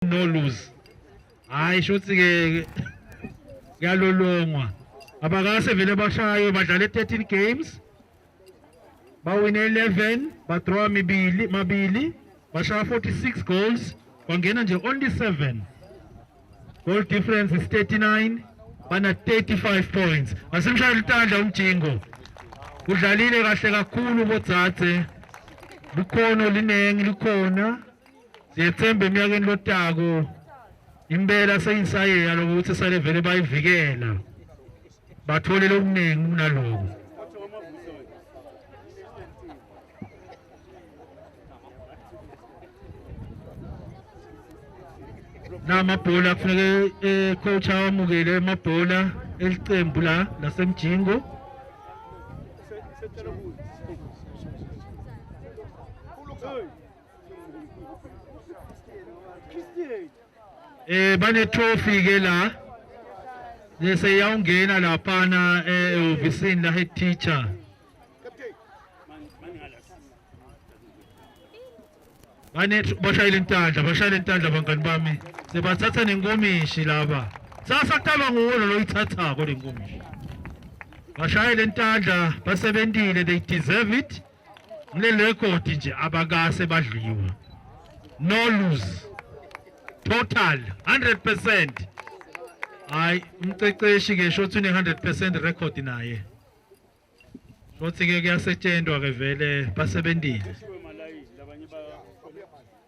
no lose. Hayi shothi ke kuyalolongwa. Abakase vele bashayo badlala 13 games. Bawine 11, badraw mabili, bashaya 46 goals, kwangena nje only 7. Goal difference is 39, bana 35 points. Asimshaya litandla umjingo. Udlalile kahle kakhulu bodzadze. Likhono linengi likhona. Siyethemba eminyakeni lotako impela seyisayeya lokuthi sale vele bayivikela. Bathole lokuningi kunaloko. Namabhola kufanele coach awamukele amabhola elicembu la lasemjingo. Bane trophy ke la lese yawungena laphana ehofisini la head teacher. Bane bashayile intandla bangani bami sebathatha nenkomishi laba sasa kutaba nguwo lo ithathako lenkomishi bashayile intandla basebentile, they deserve it. Ngile record nje abakase badliwa, no lose, total 100%. Hayi umceceshi ke shothi une 100% record naye, shothi ke kuyasetshenzwa ke vele basebentile.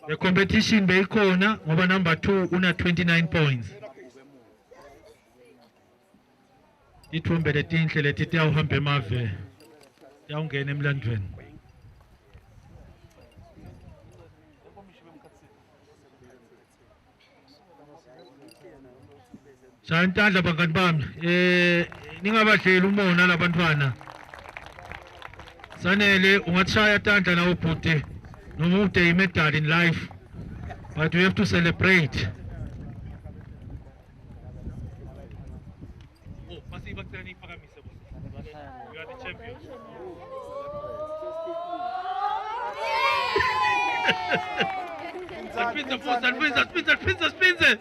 The competition beyikhona ngoba number 2 una 29 points. Ithombe letinhle leti tiyawuhamba emave, tiyawungena emlandweni. Shayintandla bangani bami, ningabadlela umona labantwana. Sanele ungatshaya tandla nawo bhuti noma ude imedal in life, but we have to celebrate. Oh, masiba kutheni iphakamise boss. You are the champion. Spinze boss, spinze.